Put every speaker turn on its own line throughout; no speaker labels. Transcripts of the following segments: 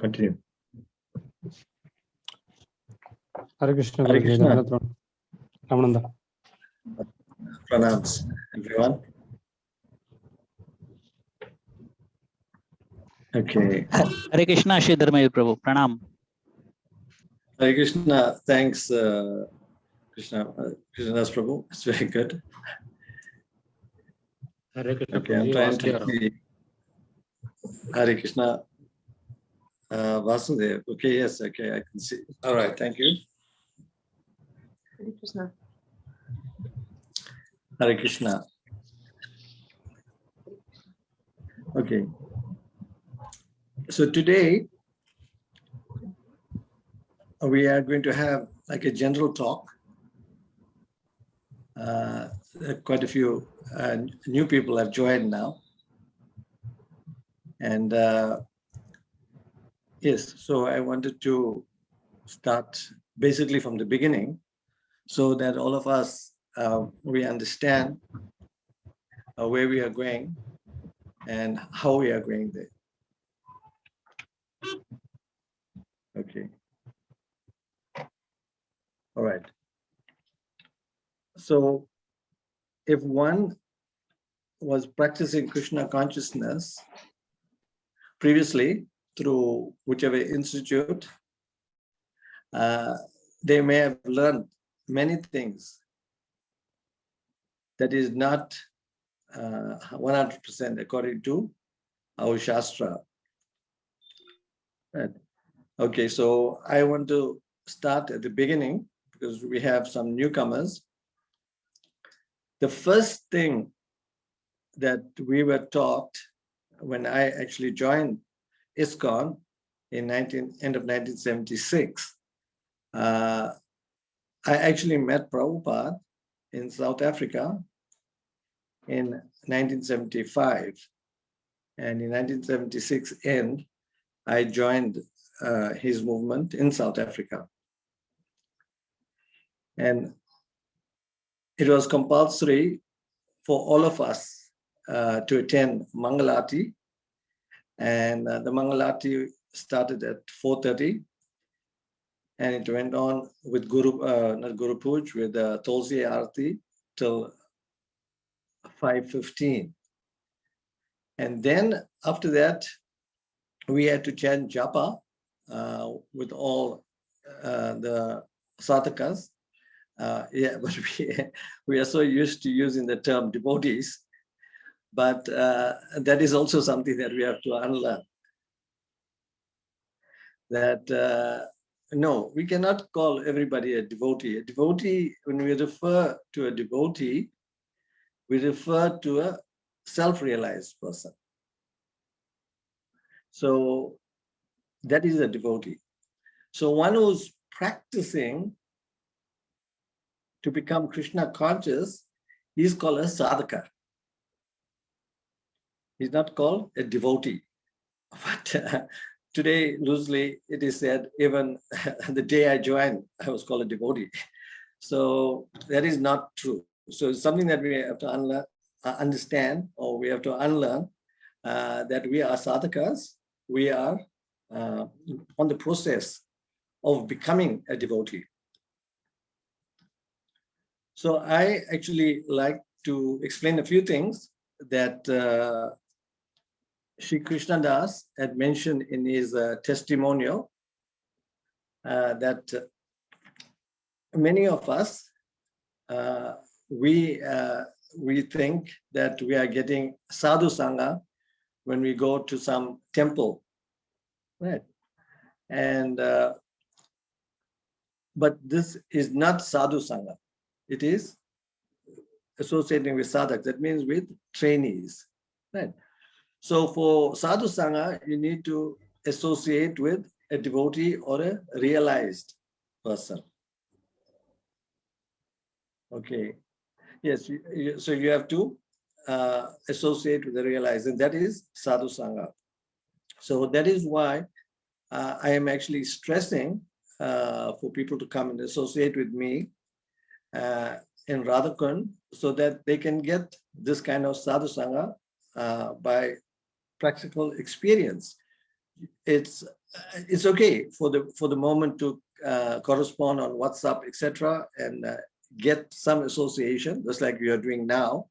Continue.
Hare Krishna.
Hare Krishna.
Ramananda.
Pranams, everyone. Okay.
Hare Krishna, Shri Dharmavira Prabhu. Pranam.
Hare Krishna. Thanks, Krishnadas Prabhu. It's very good.
Hare Krishna.
Okay, I'm trying to see. Hare Krishna. Vasudev. Okay, yes, okay, I can see. All right, thank you.
Hare Krishna.
Hare Krishna. Okay. So today, we are going to have like a general talk. Quite a few new people have joined now. And yes, so I wanted to start basically from the beginning so that all of us, we understand where we are going and how we are going there. Okay. All right. So if one was practicing Krishna consciousness previously through whichever institute, they may have learned many things that is not 100% according to our Shastra. Right. Okay, so I want to start at the beginning because we have some newcomers. The first thing that we were taught when I actually joined ISKCON in end of 1976, I actually met Prabhupada in South Africa in 1975. And in 1976 end, I joined his movement in South Africa. And it was compulsory for all of us to attend Mangalati. And the Mangalati started at 4:30. And it went on with not Guru Puj, with Tulsi Arati till 5:15. And then after that, we had to chant japa with all the sadhakas. Yeah, but we are so used to using the term devotees, but that is also something that we have to unlearn. That no, we cannot call everybody a devotee. A devotee, when we refer to a devotee, we refer to a self-realized person. So that is a devotee. So one who's practicing to become Krishna conscious is called a sadhaka. He's not called a devotee. But today, loosely, it is said, even the day I joined, I was called a devotee. So that is not true. So it's something that we have to unlearn, understand, or we have to unlearn, that we are sadhakas. We are on the process of becoming a devotee. So I actually like to explain a few things that Sri Krishnadas had mentioned in his testimonial, that many of us, we think that we are getting sadhu sanga when we go to some temple, right? And but this is not sadhu sanga. It is associating with sadhak. That means with trainees, right? So for sadhu sanga, you need to associate with a devotee or a realized person. Okay. Yes. So you have to associate with the realized, and that is sadhu sanga. So that is why I am actually stressing for people to come and associate with me in Radhakund, so that they can get this kind of sadhu sanga by practical experience. It's it's okay for the moment to correspond on WhatsApp, etc., and get some association, just like we are doing now.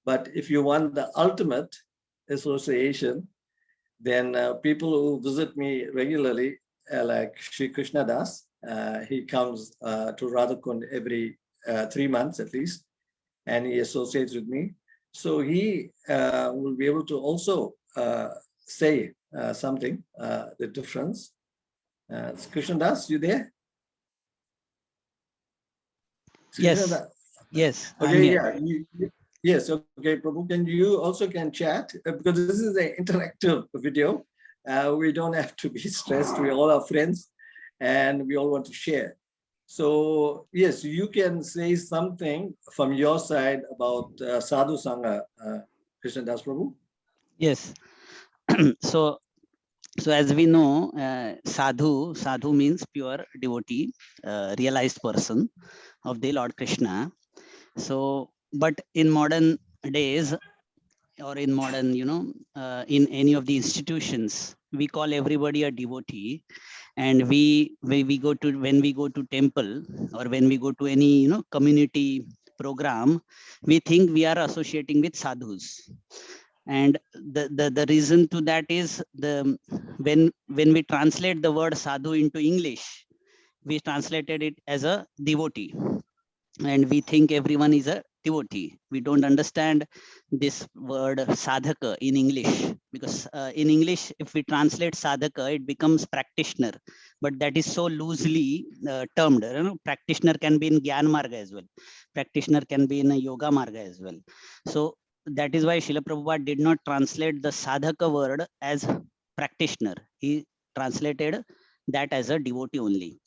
But if you want the ultimate association, then people who visit me regularly, like Sri Krishna Das, he comes to Radhakund every 3 months at least, and he associates with me. So he will be able to also say something, the difference. Krishna Das, you there?
Yes,
Krishna Das.
yes, I'm
Okay,
here.
yeah. Yes, okay, Prabhu, you also can chat because this is an interactive video. We don't have to be stressed. We all are friends and we all want to share. So yes, you can say something from your side about sadhu sanga, Krishna Das Prabhu.
Yes. So as we know, sadhu means pure devotee, realized person of the Lord Krishna. So, but in modern days, or in modern, in any of the institutions, we call everybody a devotee, and we go to, when we go to temple, or when we go to any community program, we think we are associating with sadhus. And the reason to that is, when we translate the word sadhu into English, we translated it as a devotee, and we think everyone is a devotee. We don't understand this word sadhaka in English, because in English, if we translate sadhaka, it becomes practitioner, but that is so loosely termed. Practitioner can be in Gyan Marga as well. Practitioner can be in a Yoga Marga as well. So that is why Srila Prabhupada did not translate the sadhaka word as practitioner. He translated that as a devotee only.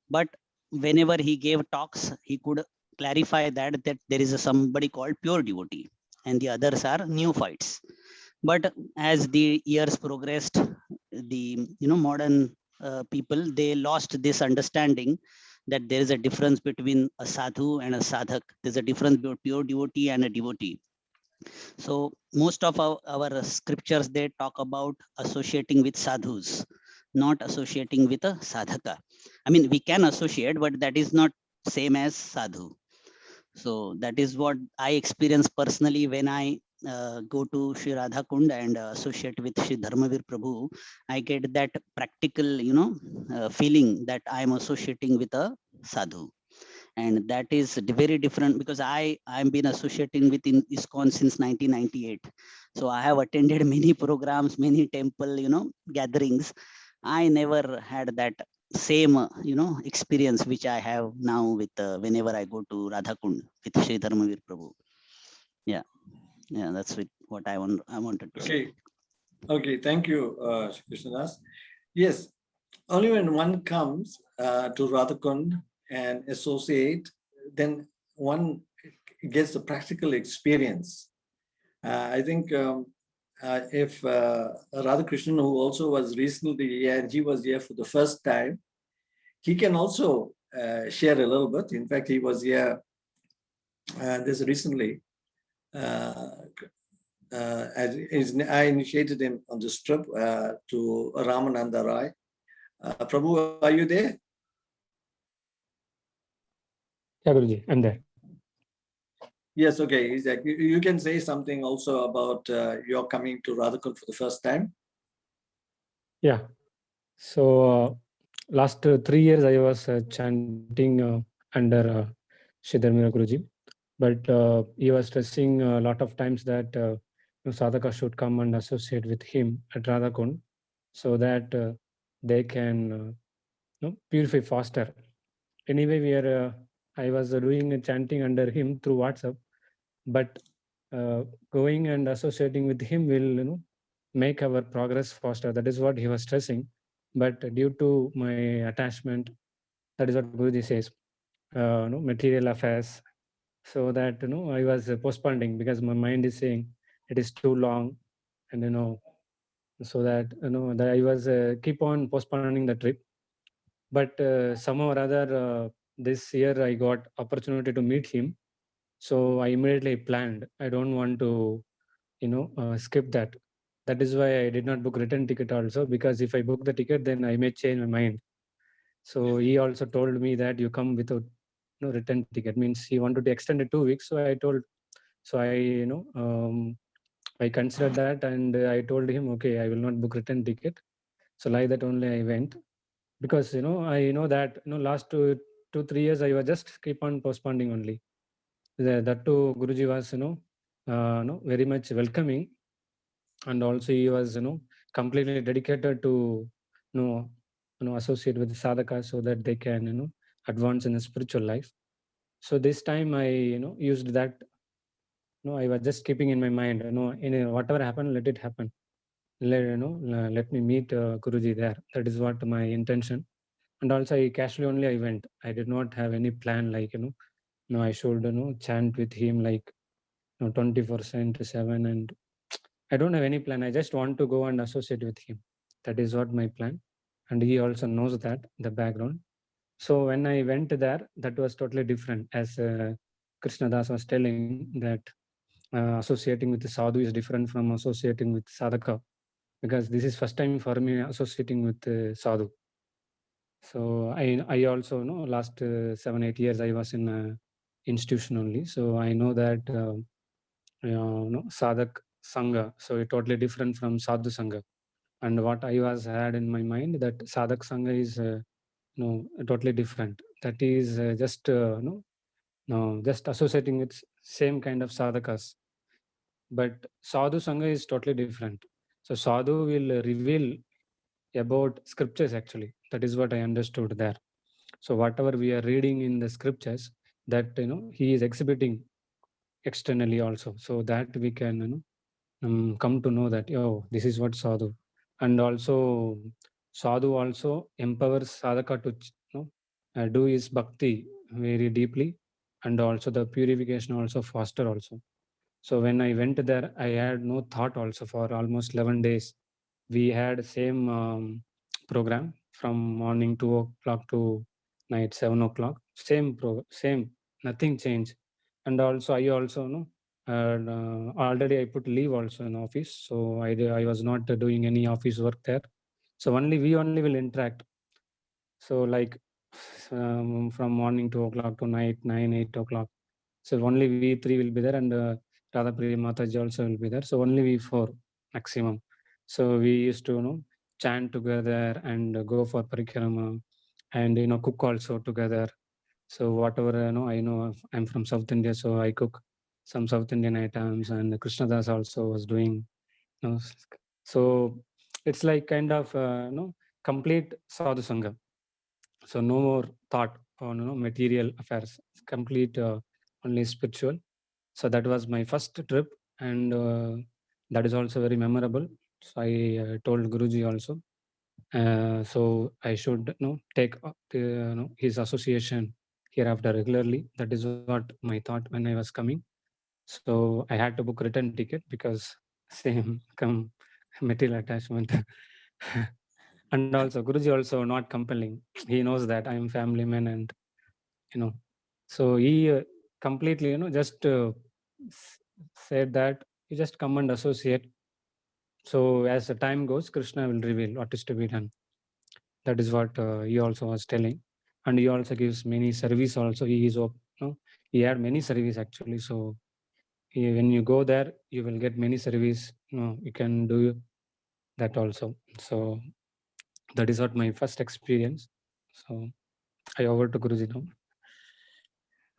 But whenever he gave talks, he could clarify that there is somebody called pure devotee and the others are neophytes. But as the years progressed, the modern people, they lost this understanding that there is a difference between a sadhu and a sadhak. There's a difference between pure devotee and a devotee. So most of our scriptures, they talk about associating with sadhus, not associating with a sadhaka. I mean, we can associate, but that is not same as sadhu. So that is what I experience personally when I go to Sri Radha Kund and associate with Sri Dharmavir Prabhu. I get that practical, feeling that I am associating with a sadhu. And that is very different, because I've been associating with ISKCON since 1998. So I have attended many programs, many temple gatherings. I never had that same experience which I have now with whenever I go to Radhakund with Sri Dharmavir Prabhu. Yeah, that's what I wanted to say.
Okay, thank you, Krishnadas. Yes, only when one comes to Radhakund and associate, then one gets the practical experience. I think if Radhakrishnan, who also was recently here, and he was here for the first time, he can also share a little bit. In fact, he was here this recently. I initiated him on this trip to Ramananda Rai. Prabhu, are you there?
Yeah, Guruji, I'm there.
Yes, okay. Exactly. You can say something also about your coming to Radhakund for the first time.
Yeah. So last 3 years I was chanting under Sri Dharmavira Guruji, but he was stressing a lot of times that sadhaka should come and associate with him at Radhakund, so that they can purify faster. Anyway, I was doing a chanting under him through WhatsApp, but going and associating with him will make our progress faster. That is what he was stressing. But due to my attachment, that is what Guruji says, material affairs. So that I was postponing, because my mind is saying it is too long, and so that that I was keep on postponing the trip. But somehow or other, this year I got opportunity to meet him, so I immediately planned. I don't want to skip that. That is why I did not book return ticket also, because if I book the ticket, then I may change my mind. So he also told me that you come without no return ticket, means he wanted to extend it 2 weeks. So I told, so I considered that, and I told him, okay, I will not book return ticket. So like that only I went, because I know that last 2-3 years I was just keep on postponing only. That too, Guruji was very much welcoming, and also he was completely dedicated to associate with sadhaka, so that they can advance in the spiritual life. So this time I used that. I was just keeping in my mind, whatever happened, let it happen. Let me meet Guruji there. That is what my intention. And also I casually only I went. I did not have any plan, like I should chant with him like 24/7, and I don't have any plan. I just want to go and associate with him. That is what my plan. And he also knows that, the background. So when I went there, that was totally different. As Krishna Das was telling that associating with the sadhu is different from associating with sadhaka, because this is first time for me associating with sadhu. So I also know last 7-8 years I was in a institution only. So I know that sadhak sanga. So it totally different from sadhu sanga. And what I was had in my mind, that sadhak sanga is totally different. That is just no, just associating with same kind of sadhakas. But sadhu sanga is totally different. So sadhu will reveal about scriptures actually. That is what I understood there. So whatever we are reading in the scriptures, that he is exhibiting externally also, so that we can come to know that, oh, this is what sadhu. And also sadhu also empowers sadhaka to do his bhakti very deeply, and also the purification also faster also. So when I went there, I had no thought also for almost 11 days. We had same program from morning 2 o'clock to night 7 o'clock. Same, nothing changed. And also I also already I put leave also in office, so I was not doing any office work there. So only we only will interact. So like from morning 2 o'clock to night 9-8 o'clock. So only we three will be there, and Radha Priya Mataji also will be there. So only we four maximum. So we used to chant together and go for parikrama, and cook also together. So whatever I know, I'm from South India, so I cook some South Indian items, and Krishna Das also was doing. So it's like kind of complete sadhu sangha. So no more thought on material affairs. It's complete only spiritual. So that was my first trip, and that is also very memorable. So I told Guruji also. So I should take his association hereafter regularly. That is what my thought when I was coming. So I had to book return ticket, because same come material attachment. And also Guruji also not compelling. He knows that I am family man, and so he completely just said that you just come and associate. So as the time goes, Krishna will reveal what is to be done. That is what he also was telling. And he also gives many service also. He had many service actually. So when you go there, you will get many service. You can do that also. So that is what my first experience. So I over to Guruji now.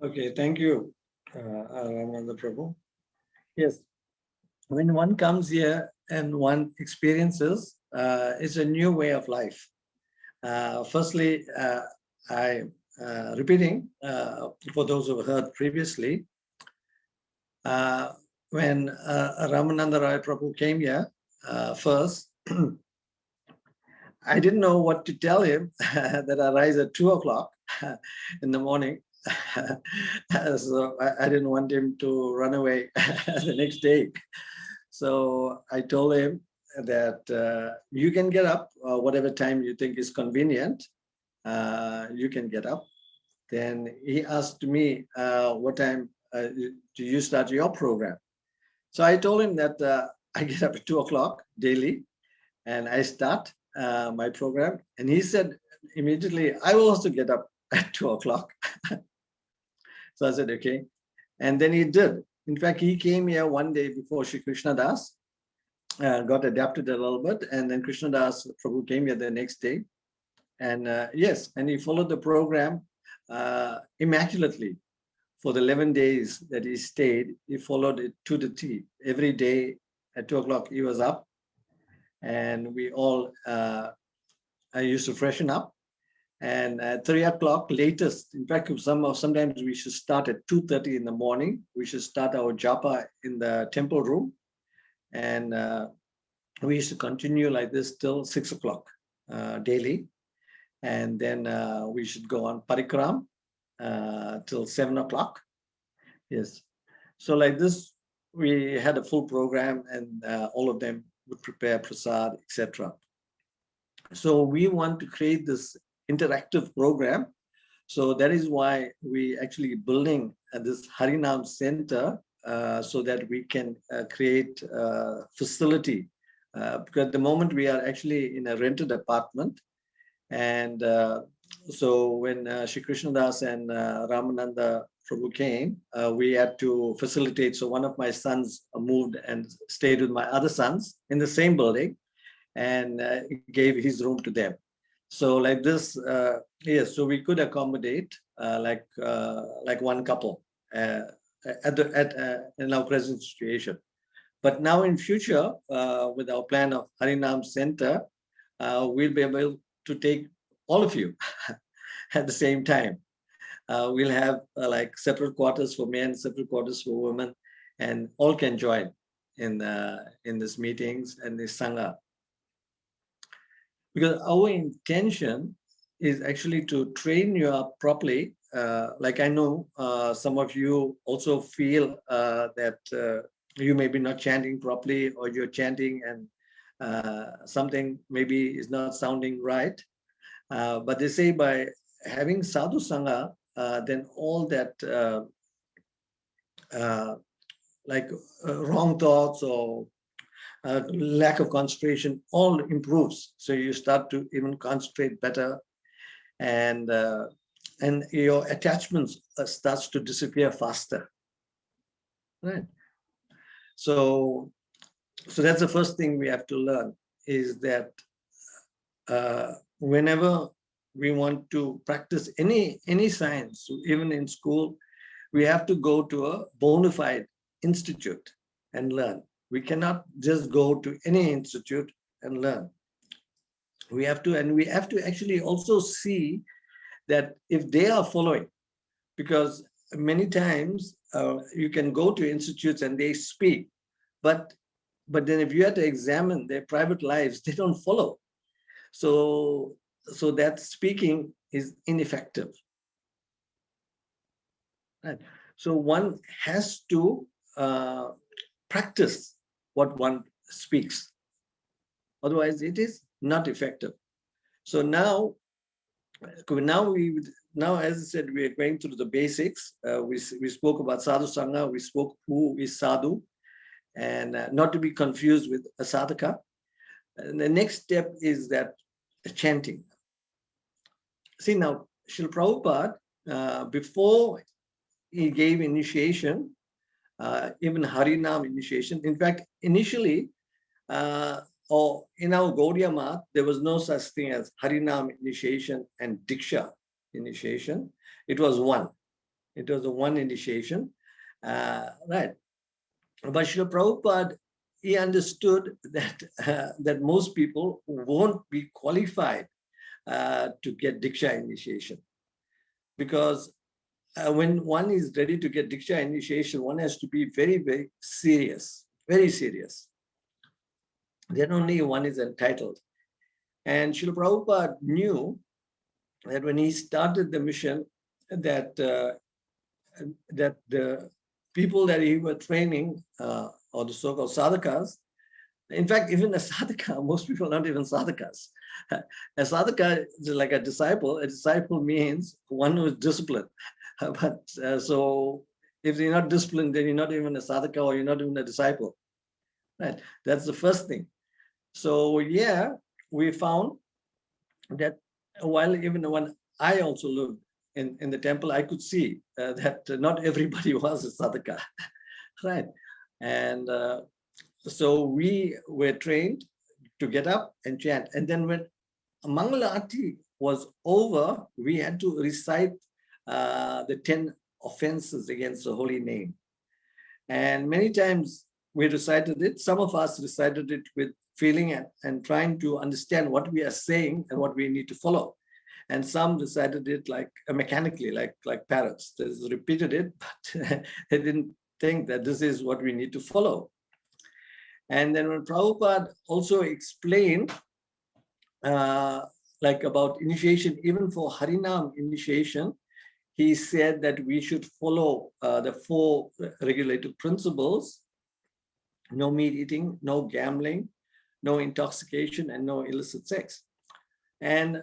Okay, thank you, Ramananda Prabhu. Yes, when one comes here and one experiences, it's a new way of life. Firstly, I repeating for those who heard previously, when Ramananda Rai Prabhu came here first, I didn't know what to tell him that I rise at 2 o'clock in the morning. So I didn't want him to run away the next day. So I told him that you can get up whatever time you think is convenient. You can get up. Then he asked me what time do you start your program? So I told him that I get up at 2 o'clock daily and I start my program. And he said immediately, I will also get up at 2 o'clock. So I said, okay. And then he did. In fact, he came here one day before Shri Krishna Das, got adapted a little bit. And then Krishna Das Prabhu came here the next day. And yes, and he followed the program immaculately. For the 11 days that he stayed, he followed it to the T. Every day at 2 o'clock, he was up. And we all, I used to freshen up. And at 3 o'clock latest, in fact, sometimes we should start at 2:30 in the morning. We should start our japa in the temple room. And we used to continue like this till 6 o'clock daily. And then we should go on parikram till 7 o'clock. Yes. So like this, we had a full program and all of them would prepare prasad, etc. So we want to create this interactive program. So that is why we actually building this Harinam Center so that we can create a facility. Because at the moment we are actually in a rented apartment. And so when Shri Krishna Das and Ramananda Prabhu came, we had to facilitate. So one of my sons moved and stayed with my other sons in the same building and gave his room to them. So like this, yes, so we could accommodate like one couple in our present situation. But now in future, with our plan of Harinam Center, we'll be able to take all of you at the same time. We'll have like separate quarters for men, separate quarters for women, and all can join in these meetings and this sanga. Because our intention is actually to train you up properly. Like I know some of you also feel that you may be not chanting properly, or you're chanting and something maybe is not sounding right. But they say by having sadhu sanga, then all that wrong thoughts or lack of concentration all improves. So you start to even concentrate better, and your attachments starts to disappear faster. Right. So that's the first thing we have to learn, is that whenever we want to practice any science, even in school, we have to go to a bona fide institute and learn. We cannot just go to any institute and learn. We have to actually also see that if they are following, because many times you can go to institutes and they speak, but then if you have to examine their private lives, they don't follow. So that speaking is ineffective. Right. So one has to practice what one speaks. Otherwise, it is not effective. So now as I said, we are going through the basics. We spoke about sadhu sanga. We spoke who is sadhu, and not to be confused with a sadhaka. And the next step is that chanting. See now, Srila Prabhupada, before he gave initiation, even Harinam initiation. In fact, initially, or in our Gaudiya Math, there was no such thing as Harinam initiation and Diksha initiation. It was one. It was a one initiation, right? But Srila Prabhupada, he understood that most people won't be qualified to get Diksha initiation, because when one is ready to get Diksha initiation, one has to be very, very serious, very serious. Then only one is entitled. And Srila Prabhupada knew that when he started the mission, that the people that he was training, or the so-called sadhakas, in fact, even a sadhaka, most people are not even sadhakas. A sadhaka is like a disciple. A disciple means one who is disciplined. But so if you're not disciplined, then you're not even a sadhaka, or you're not even a disciple. Right, that's the first thing. So yeah, we found that while even when I also looked in the temple, I could see that not everybody was a sadhaka, right? And so we were trained to get up and chant. And then when Mangala Arati was over, we had to recite the 10 offenses against the holy name. And many times we recited it. Some of us recited it with feeling and trying to understand what we are saying and what we need to follow. And some recited it like mechanically, like parrots. They just repeated it, but they didn't think that this is what we need to follow. And then when Prabhupada also explained like about initiation, even for Harinam initiation, he said that we should follow the 4 regulative principles: no meat eating, no gambling, no intoxication, and no illicit sex. And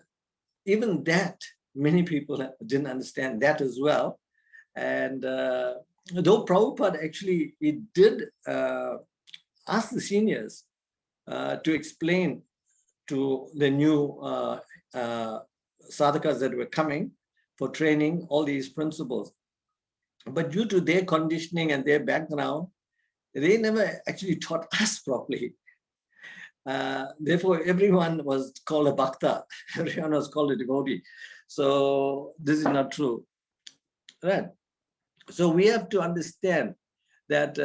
even that, many people didn't understand that as well. And though Prabhupada actually, he did ask the seniors to explain to the new sadhakas that were coming for training all these principles. But due to their conditioning and their background, they never actually taught us properly. Therefore, everyone was called a bhakta. Everyone was called a devotee. So this is not true. Right. So we have to understand that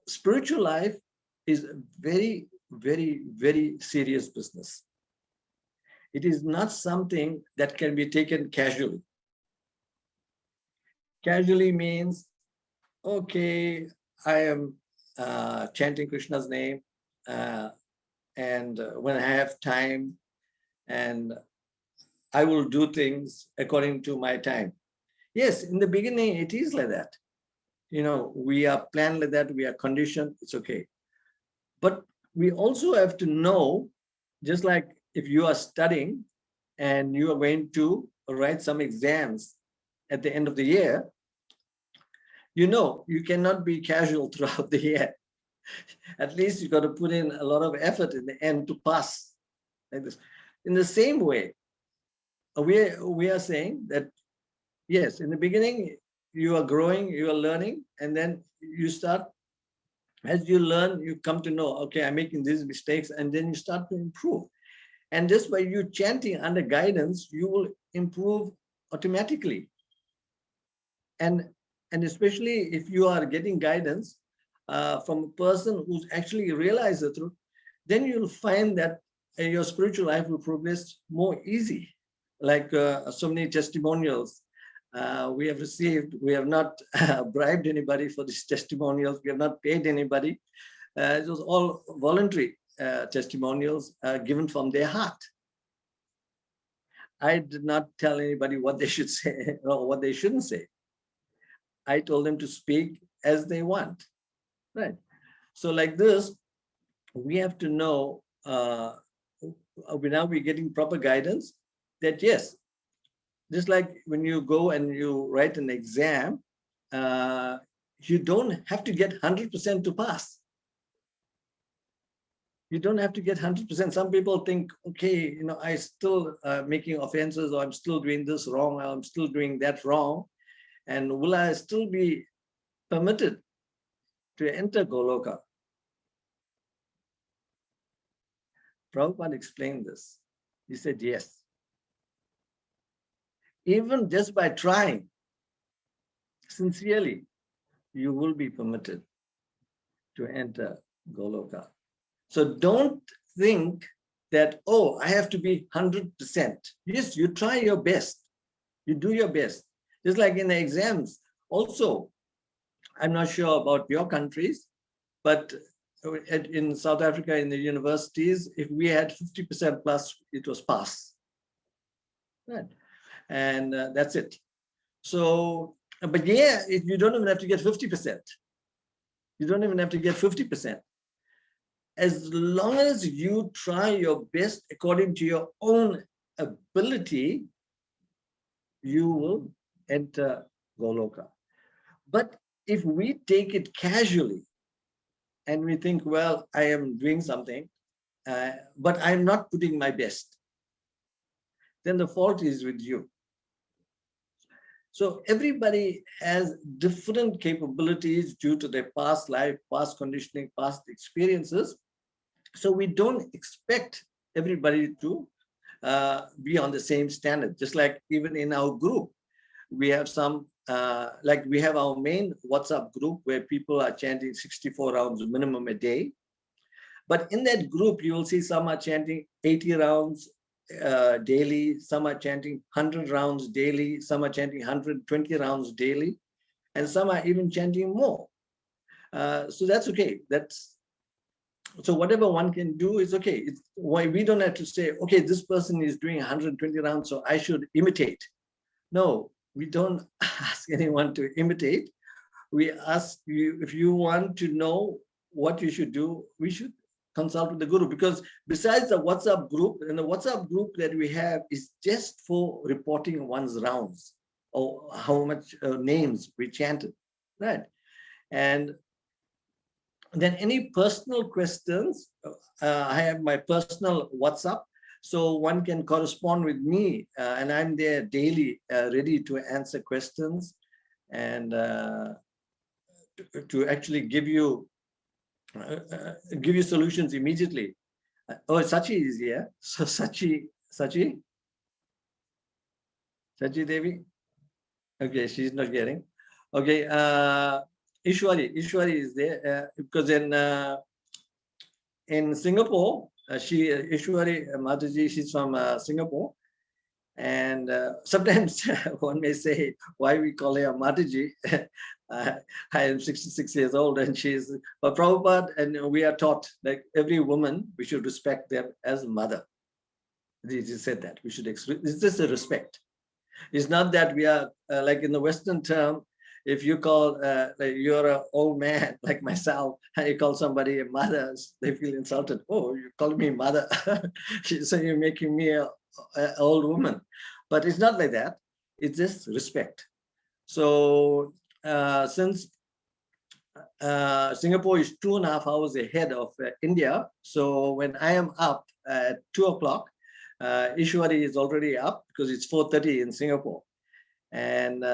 spiritual life is a very, very, very serious business. It is not something that can be taken casually. Casually means, okay, I am chanting Krishna's name, and when I have time, and I will do things according to my time. Yes, in the beginning, it is like that. You know, we are planned like that, we are conditioned, it's okay. But we also have to know, just like if you are studying and you are going to write some exams at the end of the year, you know, you cannot be casual throughout the year. At least you got to put in a lot of effort in the end to pass like this. In the same way, we are saying that, yes, in the beginning, you are growing, you are learning, and then you start, as you learn, you come to know, okay, I'm making these mistakes, and then you start to improve. And just by you chanting under guidance, you will improve automatically. And especially if you are getting guidance from a person who's actually realized the truth, then you'll find that your spiritual life will progress more easy. Like so many testimonials we have received. We have not bribed anybody for these testimonials. We have not paid anybody. It was all voluntary testimonials given from their heart. I did not tell anybody what they should say or what they shouldn't say. I told them to speak as they want, right? So like this, we have to know, now we're getting proper guidance that yes, just like when you go and you write an exam, you don't have to get 100% to pass. You don't have to get 100%. Some people think, okay, you know, I still making offenses, or I'm still doing this wrong, or I'm still doing that wrong. And will I still be permitted to enter Goloka? Prabhupada explained this. He said, yes. Even just by trying sincerely, you will be permitted to enter Goloka. So don't think that, oh, I have to be 100%. Yes, you try your best. You do your best. Just like in the exams. Also, I'm not sure about your countries, but in South Africa, in the universities, if we had 50% plus, it was pass. Right. And that's it. So, but yeah, you don't even have to get 50%. You don't even have to get 50%. As long as you try your best according to your own ability, you will enter Goloka. But if we take it casually and we think, well, I am doing something, but I'm not putting my best, then the fault is with you. So everybody has different capabilities due to their past life, past conditioning, past experiences. So we don't expect everybody to be on the same standard. Just like even in our group, we have some, like we have our main WhatsApp group where people are chanting 64 rounds minimum a day. But in that group, you will see some are chanting 80 rounds daily, some are chanting 100 rounds daily, some are chanting 120 rounds daily, and some are even chanting more. So that's okay. So whatever one can do is okay. It's why we don't have to say, okay, this person is doing 120 rounds, so I should imitate. No, we don't ask anyone to imitate. We ask you, if you want to know what you should do, we should consult with the guru, because besides the WhatsApp group, and the WhatsApp group that we have is just for reporting one's rounds or how much names we chanted, right? And then any personal questions, I have my personal WhatsApp, so one can correspond with me, and I'm there daily, ready to answer questions and to actually give you solutions immediately. Oh, Sachi is here. So Sachi Devi. Okay, she's not getting. Okay, Ishwari is there because in Singapore, Ishwari Mataji, she's from Singapore, and sometimes one may say, why we call her Mataji? I am 66 years old, and she's, but Prabhupada, and we are taught, like every woman, we should respect them as mother. He just said that we should express. It's just a respect. It's not that we are like in the Western term. If you call, like you're an old man like myself, and you call somebody a mother, they feel insulted. Oh, you call me mother, so you're making me an old woman. But it's not like that. It's just respect. So since Singapore is 2.5 hours ahead of India, so when I am up at 2 o'clock, Ishwari is already up because it's 4:30 in Singapore, and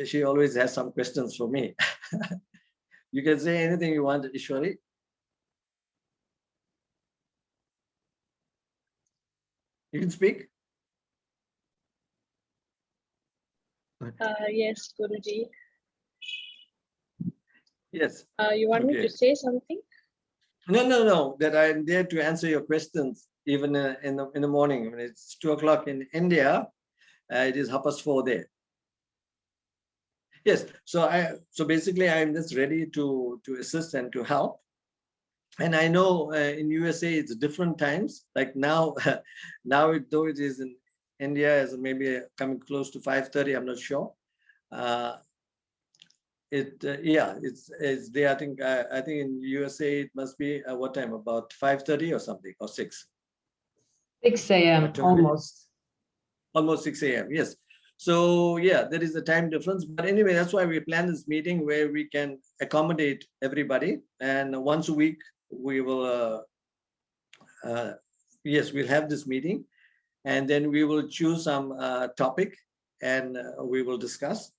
she always has some questions for me. You can say anything you want, Ishwari. You can speak.
Yes, Guruji.
Yes.
You want me
Okay.
to say something?
No. That I'm there to answer your questions, even in the morning. When it's 2 o'clock in India, it is 4:30 there. Yes. So basically, I'm just ready to assist and to help. And I know in USA it's different times. Like now, though it is in India, as maybe coming close to 5:30. I'm not sure. It's there. I think in USA it must be what time? About 5:30 or something, or 6.
6 a.m. almost.
Almost 6 a.m. Yes. So yeah, there is a time difference. But anyway, that's why we plan this meeting where we can accommodate everybody. And once a week we will. Yes, we'll have this meeting, and then we will choose some topic, and we will discuss.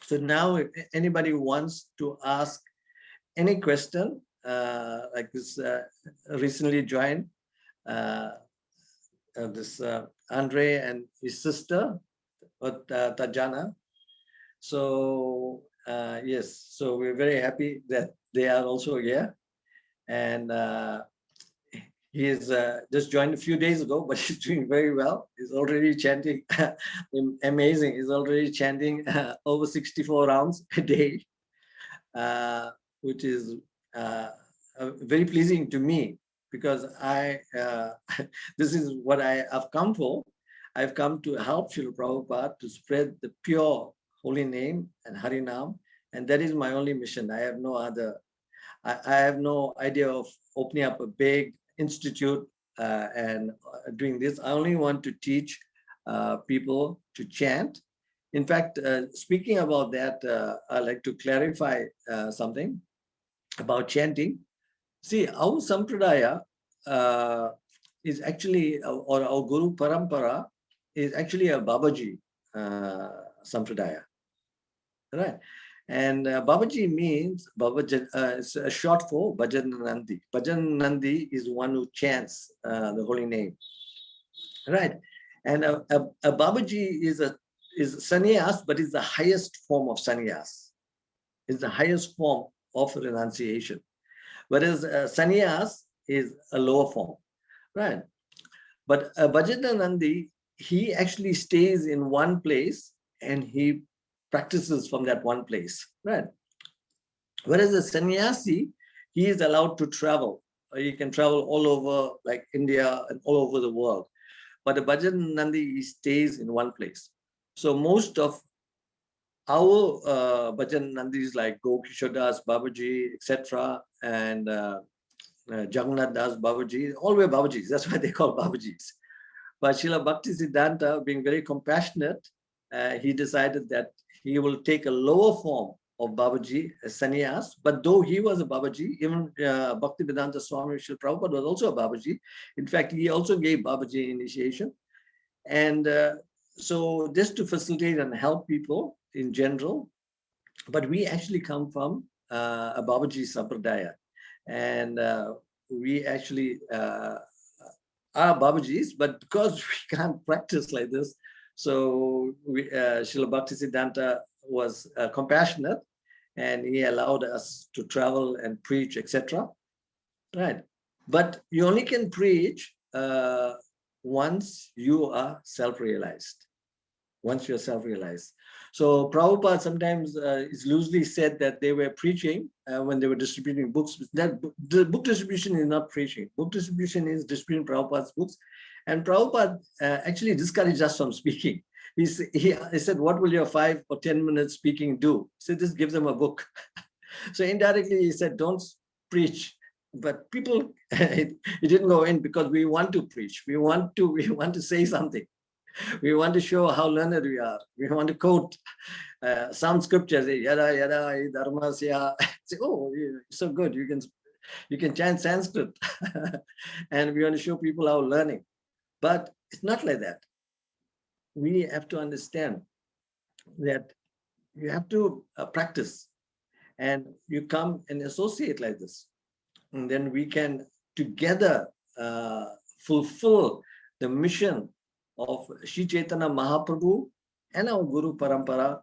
So now, if anybody wants to ask any question, like this recently joined, this Andre and his sister, Tajana. So yes, so we're very happy that they are also here. And he is just joined a few days ago, but he's doing very well. He's already chanting, amazing. He's already chanting over 64 rounds a day, which is very pleasing to me, because this is what I have come for. I've come to help Srila Prabhupada to spread the pure holy name and Harinam, and that is my only mission. I have no other. I have no idea of opening up a big institute and doing this. I only want to teach people to chant. In fact, speaking about that, I'd like to clarify something. about chanting. See, our sampradaya is actually, or our Guru Parampara is actually a Babaji sampradaya, right? And Babaji means, it's a short for Bhajan Nandi. Bhajan Nandi is one who chants the holy name, right? And a Babaji is sannyas, but it's the highest form of sannyas. It's the highest form of renunciation. Whereas sannyas is a lower form, right? But Bhajan Nandi, he actually stays in one place and he practices from that one place, right? Whereas a sannyasi, he is allowed to travel. He can travel all over, like India and all over the world. But a Bhajan Nandi, he stays in one place. So most of our Bhajan Nandis like Gokishore Das, Babaji, etc., and Jagannath Das Babaji, all were Babajis. That's why they call Babajis. But Srila Bhaktisiddhanta, being very compassionate, he decided that he will take a lower form of Babaji, a sannyas. But though he was a Babaji, even Bhaktivedanta Swami Srila Prabhupada was also a Babaji. In fact, he also gave Babaji initiation. And so just to facilitate and help people in general, but we actually come from a Babaji Sampradaya. And we actually are Babajis, but because we can't practice like this, so Srila Bhaktisiddhanta was compassionate and he allowed us to travel and preach, etc. Right. But you only can preach once you are self-realized. Once you're self-realized. So Prabhupada sometimes is loosely said that they were preaching when they were distributing books. That the book distribution is not preaching. Book distribution is distributing Prabhupada's books. And Prabhupada actually discouraged us from speaking. He said, what will your 5 or 10 minutes speaking do? He said, just give them a book. So indirectly he said, don't preach. But people, it didn't go in because we want to preach. We want to say something. We want to show how learned we are. We want to quote some scriptures. Yada yada dharmasya. Say, oh, so good. You can chant Sanskrit, and we want to show people our learning. But it's not like that. We have to understand that you have to practice, and you come and associate like this, and then we can together fulfill the mission of Sri Chaitanya Mahaprabhu and our Guru Parampara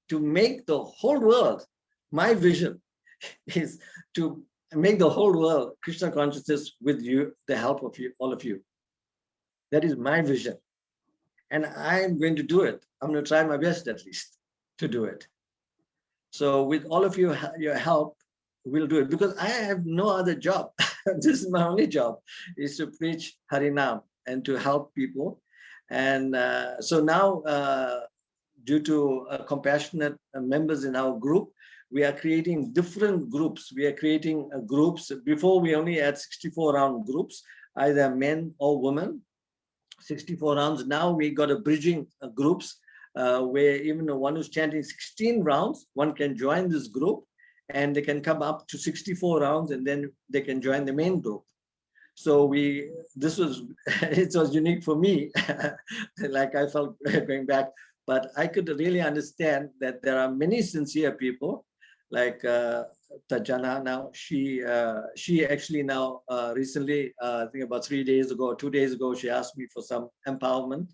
to make the whole world, my vision is to make the whole world Krishna consciousness with you, the help of you, all of you. That is my vision. And I'm going to do it. I'm going to try my best at least to do it. So with all of you, your help, we'll do it because I have no other job. This is my only job, is to preach Harinam and to help people. And so now, due to compassionate members in our group, we are creating different groups. We are creating groups. Before, we only had 64 round groups, either men or women, 64 rounds. Now we got a bridging groups where even the one who's chanting 16 rounds, one can join this group and they can come up to 64 rounds and then they can join the main group. So it was unique for me, like I felt going back, but I could really understand that there are many sincere people like Tajana now. She actually now recently, I think about 3 days ago or 2 days ago, she asked me for some empowerment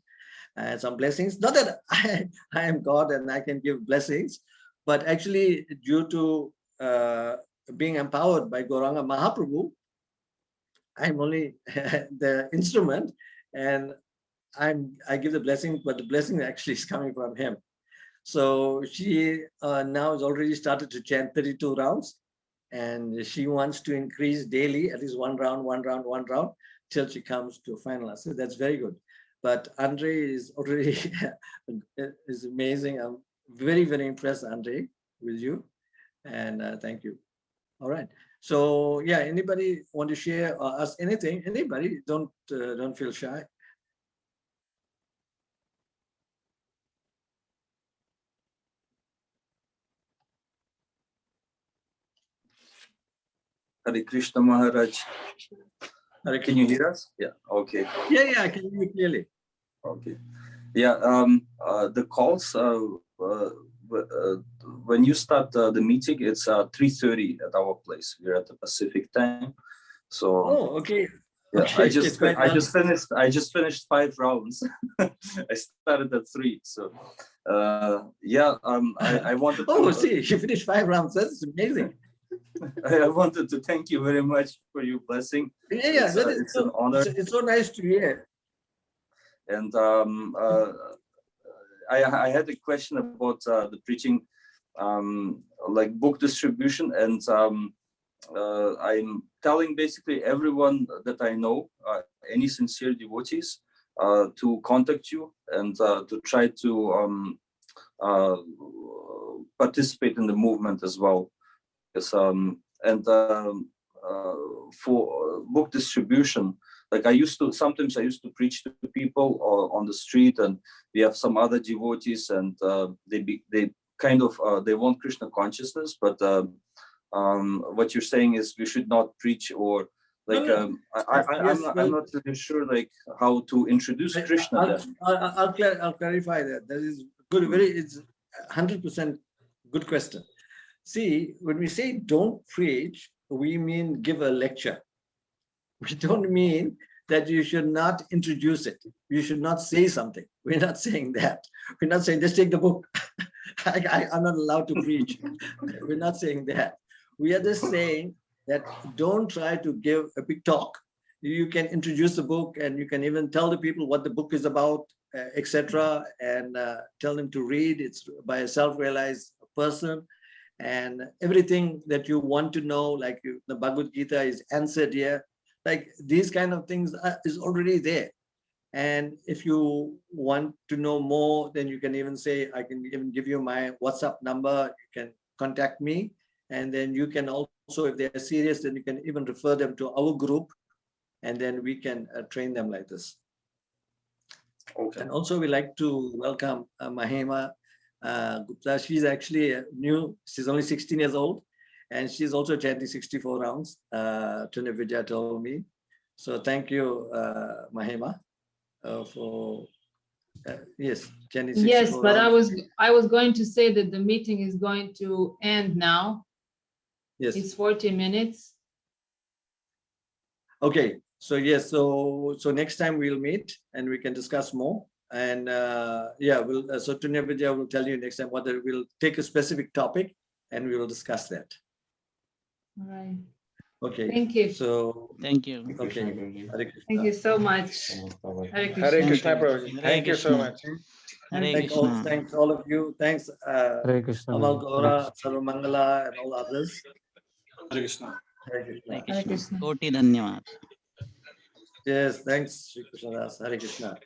and some blessings. Not that I am God and I can give blessings, but actually due to being empowered by Gauranga Mahaprabhu, I'm only the instrument, and I give the blessing, but the blessing actually is coming from him. So she now has already started to chant 32 rounds, and she wants to increase daily, at least one round, till she comes to final. So that's very good. But Andre is already is amazing. I'm very, very impressed, Andre, with you, and thank you. All right. So yeah, anybody want to share or ask anything? Anybody? Don't feel shy.
Hare Krishna Maharaj.
Hare
Can you
Krishna.
hear us? Yeah. Okay.
Yeah, I can hear you clearly.
Okay. Yeah. The calls. When you start the meeting, it's 3:30 at our place. We're at the Pacific time. So.
Oh, okay.
Yeah,
Okay, it's quite early.
I just finished 5 rounds. I started at 3. So yeah, I wanted
Oh,
to,
see, you finished 5 rounds. That's amazing.
I wanted to thank you very much for your blessing.
Yeah,
It's an honor.
It's so nice to hear.
And I had a question about the preaching, like book distribution, and I'm telling basically everyone that I know, any sincere devotees, to contact you and to try to participate in the movement as well. Because, for book distribution, like sometimes I used to preach to people on the street, and we have some other devotees, and they kind of they want Krishna consciousness, but what you're saying is we should not preach, or like I'm not really sure like how to introduce Krishna.
I'll clarify that. That is good. It's 100% good question. See, when we say don't preach, we mean give a lecture. We don't mean that you should not introduce it. You should not say something. We're not saying that. We're not saying just take the book. I'm not allowed to preach. We're not saying that. We are just saying that don't try to give a big talk. You can introduce the book, and you can even tell the people what the book is about, etc., and tell them to read. It's by a self-realized person, and everything that you want to know, like the Bhagavad Gita is answered here. Like these kind of things is already there. And if you want to know more, then you can even say, I can even give you my WhatsApp number. You can contact me. And then you can also, if they're serious, then you can even refer them to our group. And then we can train them like this. Okay. And also we like to welcome Mahima Gupta. She's actually new. She's only 16 years old. And she's also chanting 64 rounds. Tune Vidya told me. So thank you, Mahima. For yes, chanting 64
yes, but
rounds.
I was going to say that the meeting is going to end now.
Yes,
it's 40 minutes.
Okay, so yes, so next time we'll meet and we can discuss more. And yeah, we'll so Tunya Vidya will tell you next time whether we'll take a specific topic and we will discuss that.
All right.
Okay.
Thank you.
So
Thank you.
okay.
Thank you so much. Hare Krishna.
Hare Krishna, Prabhuji. Thank you so much.
Hare Krishna.
Thanks all of you. Thanks
Hare Krishna.
Amal Gaura, Sarvamangala, and all others.
Hare Krishna.
Hare Krishna.
Hare Krishna.
Krishna.
Koti dhanyavad.
Yes, thanks, Shri Krishna Das. Hare Krishna.